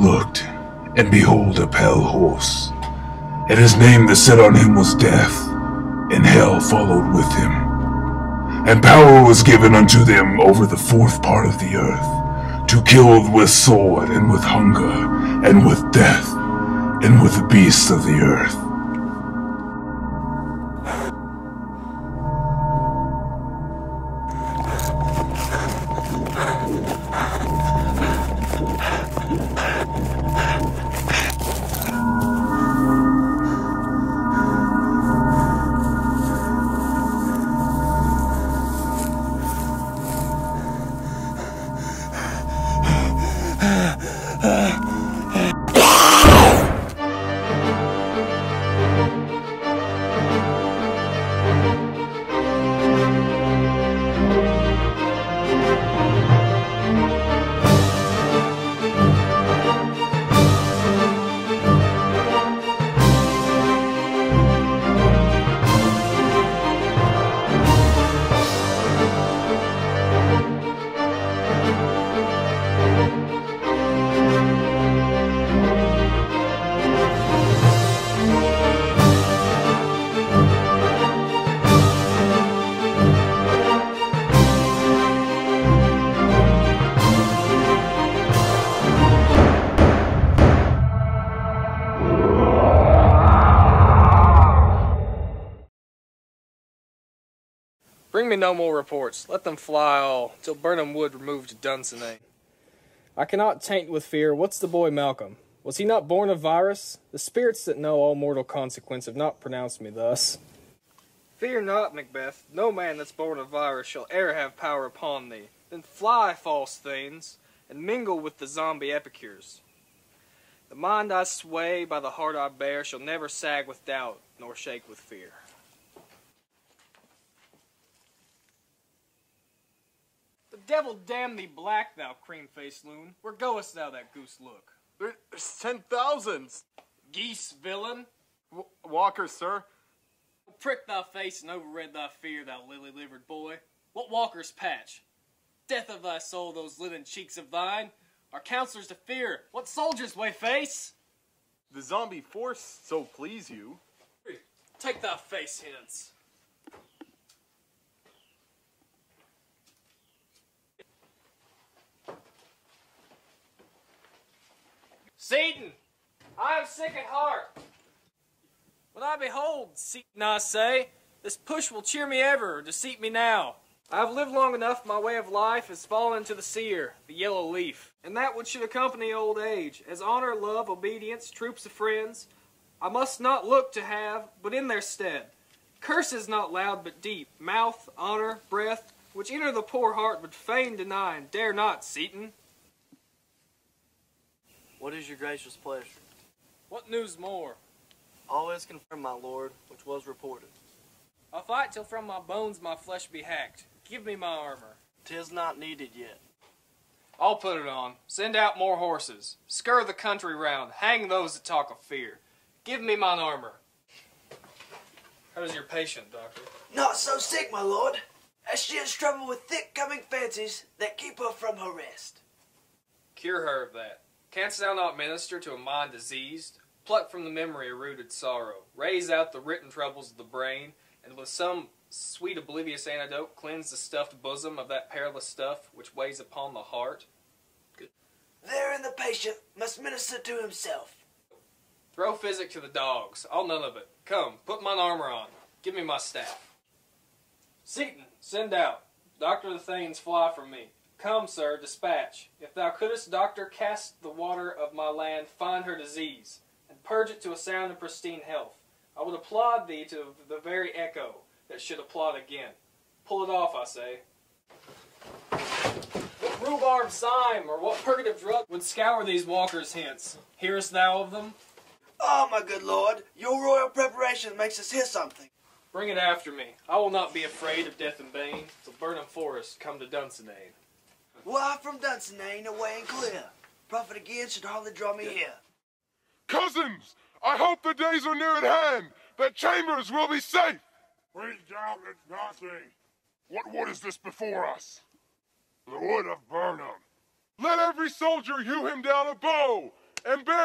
looked, and behold a pale horse, and his name that sat on him was Death, and hell followed with him. And power was given unto them over the fourth part of the earth, to kill with sword, and with hunger, and with death, and with the beasts of the earth. Bring me no more reports. Let them fly all, till Burnham Wood removed to Dunsinane. I cannot taint with fear. What's the boy Malcolm? Was he not born of virus? The spirits that know all mortal consequence have not pronounced me thus. Fear not, Macbeth. No man that's born of virus shall e'er have power upon thee. Then fly, false things, and mingle with the zombie epicures. The mind I sway, by the heart I bear, shall never sag with doubt, nor shake with fear. The devil damn thee black, thou cream-faced loon. Where goest thou, that goose look? There's 10,000. Geese, villain! Walker, sir. Prick thy face and overred thy fear, thou lily-livered boy. What walker's patch? Death of thy soul, those linen cheeks of thine. Our counselors to fear. What soldiers, way face? The zombie force so please you. Take thy face hence. Seaton, I am sick at heart. When I behold, Seaton, I say, this push will cheer me ever, deceit me now. I have lived long enough, my way of life has fallen to the seer, the yellow leaf. And that which should accompany old age, as honor, love, obedience, troops of friends, I must not look to have, but in their stead. Curses not loud but deep, mouth, honor, breath, which enter the poor heart but fain deny, and dare not, Seaton. What is your gracious pleasure? What news more? All is confirmed, my lord, which was reported. I'll fight till from my bones my flesh be hacked. Give me my armor. 'Tis not needed yet. I'll put it on. Send out more horses. Scur the country round. Hang those that talk of fear. Give me mine armor. How is your patient, doctor? Not so sick, my lord, as she has trouble with thick-coming fancies that keep her from her rest. Cure her of that. Canst thou not minister to a mind diseased? Pluck from the memory a rooted sorrow. Raise out the written troubles of the brain, and with some sweet oblivious antidote cleanse the stuffed bosom of that perilous stuff which weighs upon the heart. Therein the patient must minister to himself. Throw physic to the dogs. I'll none of it. Come, put mine armor on. Give me my staff. Seaton, send out. Doctor the Thanes fly from me. Come, sir, dispatch. If thou couldst, doctor, cast the water of my land, find her disease, and purge it to a sound and pristine health. I would applaud thee to the very echo that should applaud again. Pull it off, I say. What rhubarb zyme or what purgative drug would scour these walkers hence? Hearest thou of them? Oh, my good lord, your royal preparation makes us hear something. Bring it after me. I will not be afraid of death and bane, till Burnham Forest come to Dunsinane. Why, from Dunsinane away and clear. Prophet again should hardly draw me here. Cousins, I hope the days are near at hand, that Chambers will be safe. We doubt it nothing. What wood is this before us? The wood of Burnham. Let every soldier hew him down a bow,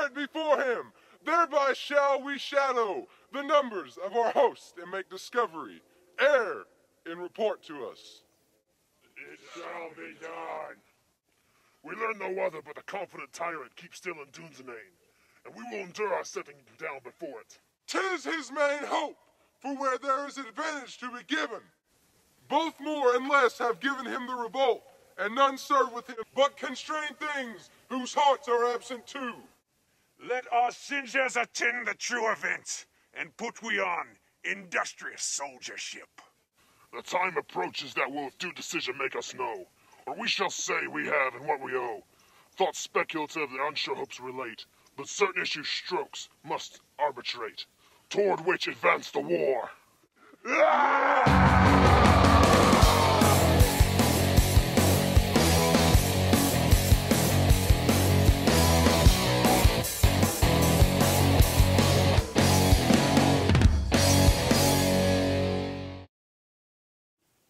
declare it before him. Thereby shall we shadow the numbers of our host and make discovery. Ere in report to us. It shall be done. We learn no other but the confident tyrant keeps still in Dunsinane, and we will endure our setting down before it. 'Tis his main hope, for where there is advantage to be given. Both more and less have given him the revolt, and none serve with him but constrained things whose hearts are absent too. Let our singers attend the true event, and put we on industrious soldiership. The time approaches that will with due decision make us know, or we shall say we have and what we owe. Thoughts speculative that unsure hopes relate, but certain issue strokes must arbitrate, toward which advance the war.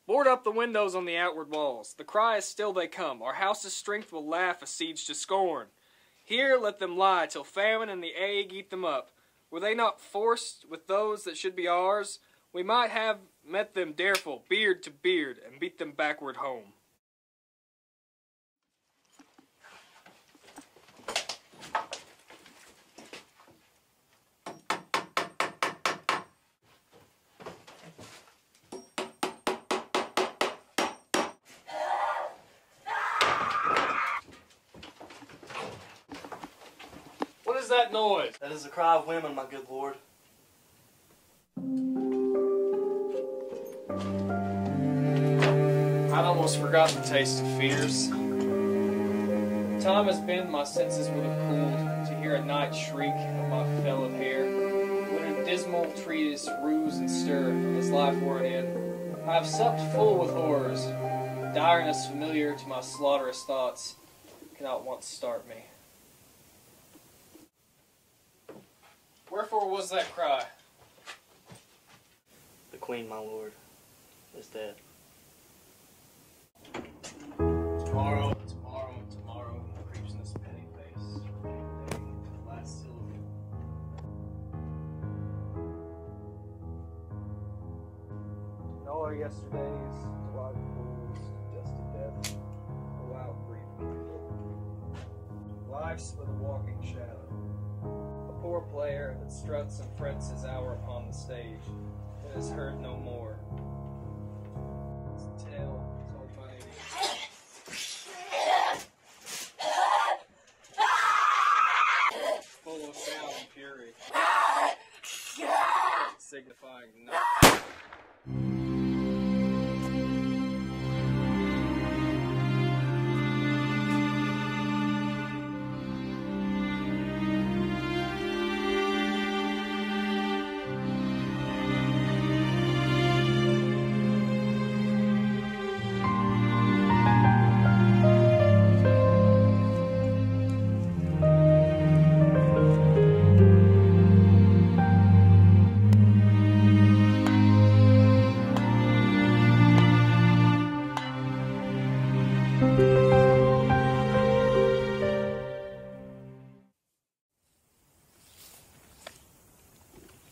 Board up the windows on the outward walls. The cry is still they come. Our house's strength will laugh a siege to scorn. Here let them lie till famine and the ague eat them up. Were they not forced with those that should be ours, we might have met them dareful, beard to beard, and beat them backward home. What is that noise? That is the cry of women, my good lord. I'd almost forgot the taste of fears. Time has been my senses would have cooled to hear a night shriek of my fellowed hair. When in dismal treatise ruse and stir his life were an end. I have supped full with horrors. Direness familiar to my slaughterous thoughts cannot once start me. Wherefore was that cry? The queen, my lord, is dead. Tomorrow, tomorrow, tomorrow creeps in this petty face. Day, last syllable. In all our yesterdays, wide pools, dusty death, a wild grief kindled. Life's but a walking shadow. A poor player that struts and frets his hour upon the stage, and is heard no more. His tale told by full of shout and fury, signifying nothing.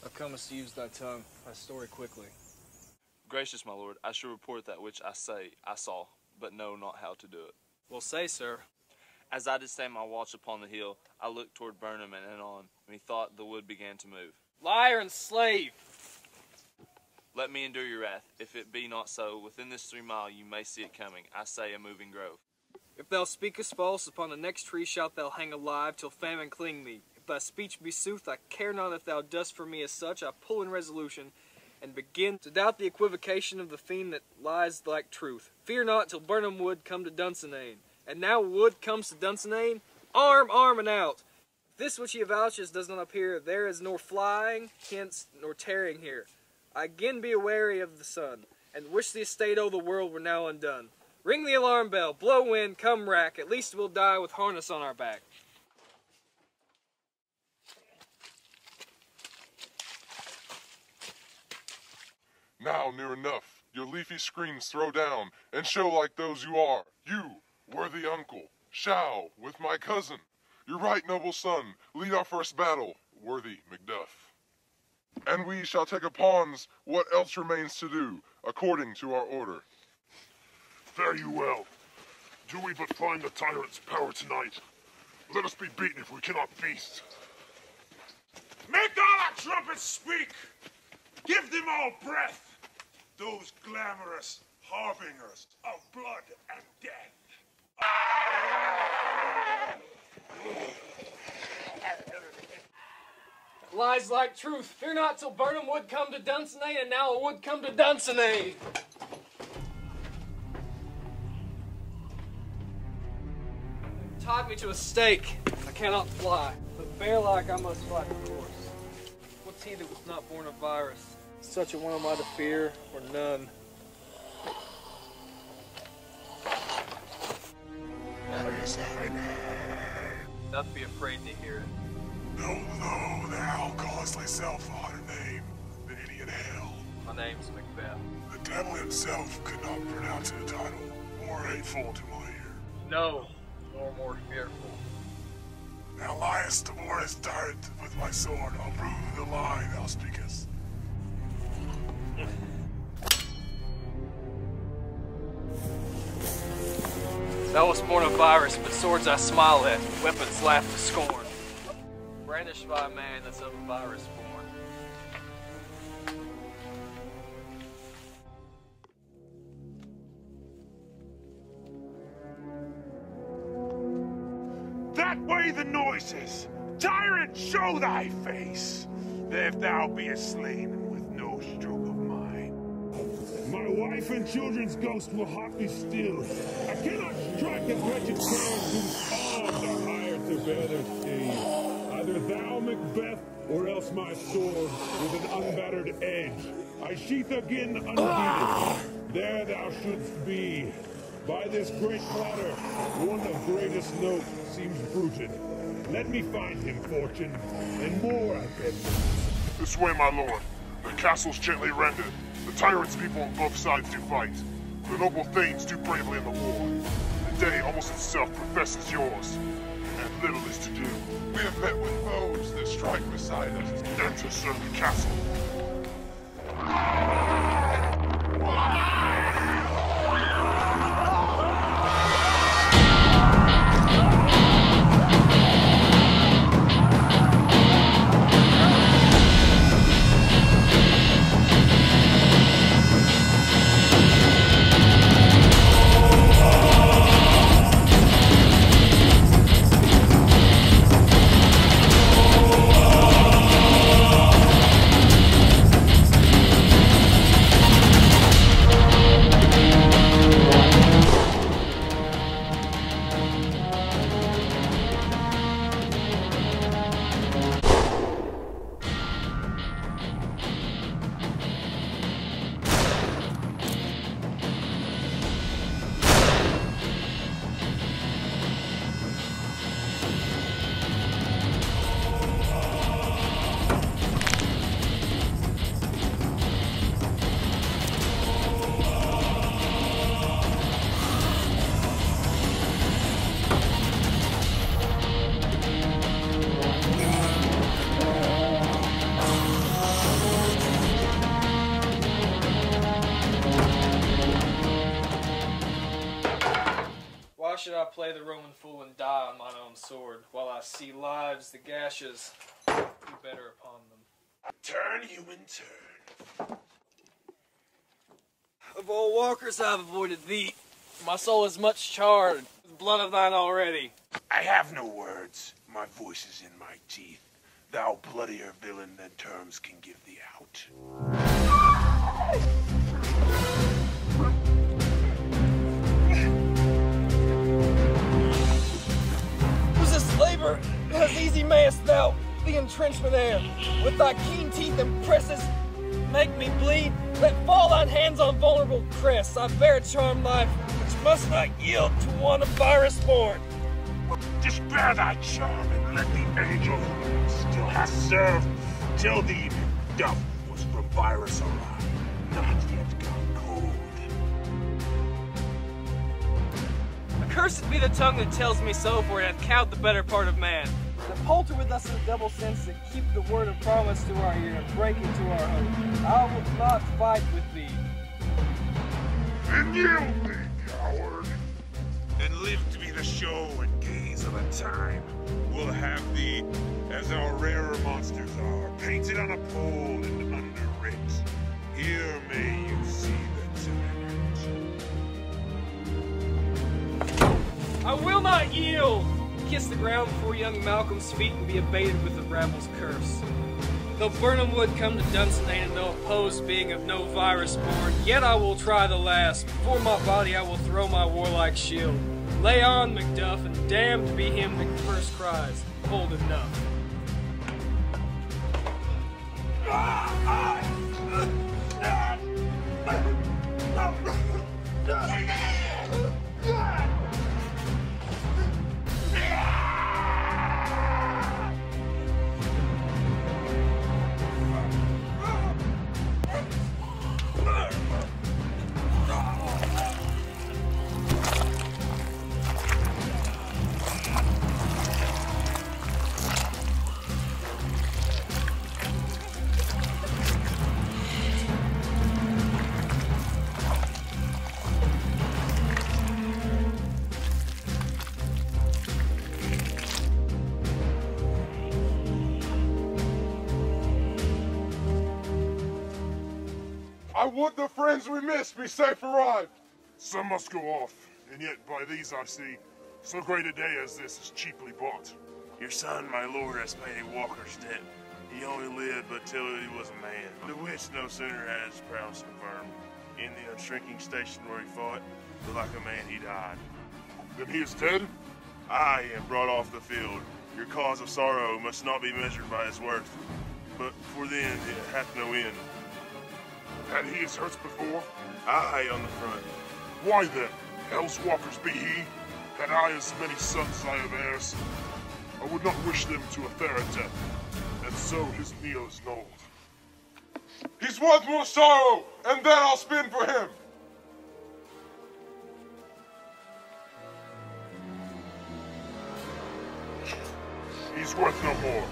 Thou comest to use thy tongue, thy story quickly. Gracious my lord, I shall report that which I say I saw, but know not how to do it. Well, say, sir. As I did stand my watch upon the hill, I looked toward Burnham and anon, and methought the wood began to move. Liar and slave! Let me endure your wrath. If it be not so, within this 3 mile you may see it coming. I say a moving grove. If thou speakest false, upon the next tree shalt thou hang alive, till famine cling thee. If thy speech be sooth, I care not if thou dost for me as such. I pull in resolution, and begin to doubt the equivocation of the fiend that lies like truth. Fear not till Burnham Wood come to Dunsinane. And now Wood comes to Dunsinane, arm, and out. If this which he avouches does not appear, there is nor flying hence nor tarrying here. I again be wary of the sun, and wish the estate o' the world were now undone. Ring the alarm bell, blow wind, come rack, at least we'll die with harness on our back. Now, near enough, your leafy screens throw down, and show like those you are. You, worthy uncle, shall, with my cousin, You're right, noble son. Lead our first battle, worthy Macbeth. And we shall take upon what else remains to do, according to our order. Fare you well. Do we but find the tyrant's power tonight, let us be beaten if we cannot feast. Make all our trumpets speak! Give them all breath! Those glamorous harbingers of blood and death! Lies like truth. Fear not till Burnham would come to Dunsinane, and now it would come to Dunsinane. Tied me to a stake. I cannot fly, but bear-like I must fight the course. What's he that was not born of virus? Such a one am I to fear, or none. Not be afraid to hear it. Know thou thou callest thyself a hotter name than any in hell. My name's Macbeth. The devil himself could not pronounce it a title more hateful to my ear. No, nor more fearful. Thou liest before his dart with my sword. I'll prove the lie thou speakest. Thou wast born of virus, but swords I smile at, weapons laugh to scorn. Brandished by a man that's of a virus born. That way the noises! Tyrant, show thy face! If thou beest slain with no stroke of mine. My wife and children's ghost will haunt me still. I cannot strike at wretched crows whose arms are hired to bear their stain. Either thou, Macbeth, or else my sword with an unbattered edge. I sheath again unheeded. There thou shouldst be. By this great clatter, one of greatest note seems bruited. Let me find him, Fortune, and more I beg. This way, my lord. The castle's gently rendered. The tyrant's people on both sides do fight. The noble thanes do bravely in the war. The day almost itself professes yours. And little is to do. We have met with foes that strike beside us. Enter, sir, the castle. Why should I play the Roman fool and die on mine own sword, while I see lives, the gashes, do better upon them? Turn, human, turn. Of all walkers I've avoided thee. My soul is much charred, with blood of thine already. I have no words. My voice is in my teeth. Thou bloodier villain than terms can give thee out. Resist labor, as easy mayest thou the entrenchment air. With thy keen teeth and presses, make me bleed. Let fall thine hands on vulnerable crests. I bear a charmed life, which must not yield to one of virus born. Despair thy charm, and let the angel who still hast served till thee Macduff was from virus alive, not yet gone cold. Cursed be the tongue that tells me so, for it hath cowed the better part of man. The palter with us in the double sense that keep the word of promise to our ear and break it to our hope. I will not fight with thee. And yield thee, coward. And live to be the show and gaze of a time. We'll have thee, as our rarer monsters are, painted on a pole and underwrit. Here may you see the tyrant. I will not yield! Kiss the ground before young Malcolm's feet and be abated with the rabble's curse. Though Burnham would come to Dunsinane and though opposed being of no virus born, yet I will try the last. Before my body I will throw my warlike shield. Lay on, Macduff, and damned be him that first cries, hold enough. I would the friends we missed be safe arrived. Some must go off, and yet by these I see, so great a day as this is cheaply bought. Your son, my lord, has paid Walker's debt. He only lived but till he was a man, the which no sooner had his prowess confirmed. In the unshrinking station where he fought, but like a man he died. Then he is dead? Aye, and brought off the field. Your cause of sorrow must not be measured by his worth, but for then it hath no end. Had he his hurts before? Aye, on the front. Why then, hell's walkers be he? Had I as many sons as I have heirs, I would not wish them to a fairer death, and so his meal is nulled. He's worth more sorrow, and then I'll spin for him. He's worth no more.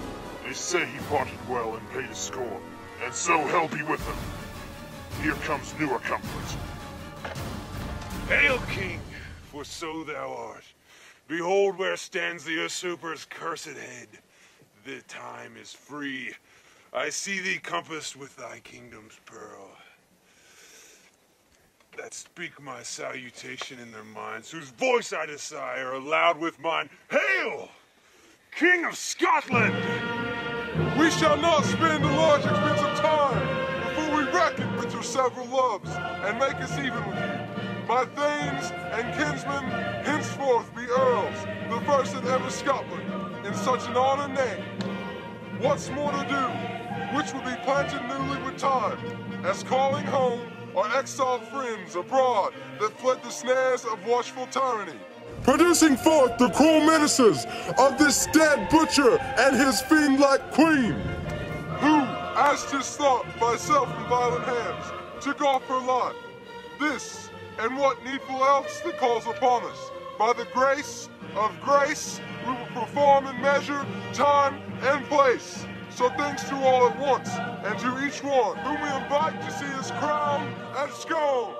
They say he parted well and paid his score, and so hell be with him. Here comes newer comfort. Hail, King, for so thou art. Behold where stands the usurper's cursed head. The time is free. I see thee compassed with thy kingdom's pearl. That speak my salutation in their minds, whose voice I desire, aloud with mine. Hail, King of Scotland! We shall not spend a large expense of time before we reckon with your several loves, and make us even with you. My thanes and kinsmen henceforth be earls, the first in ever Scotland, in such an honor name. What's more to do, which will be planted newly with time, as calling home our exiled friends abroad that fled the snares of watchful tyranny, producing forth the cruel menaces of this dead butcher and his fiend-like queen, who, as 'tis thought by self and violent hands, took off her life. This, and what needful else that calls upon us, by the grace of grace, we will perform in measure, time, and place. So thanks to all at once, and to each one whom we invite to see his crown and scone.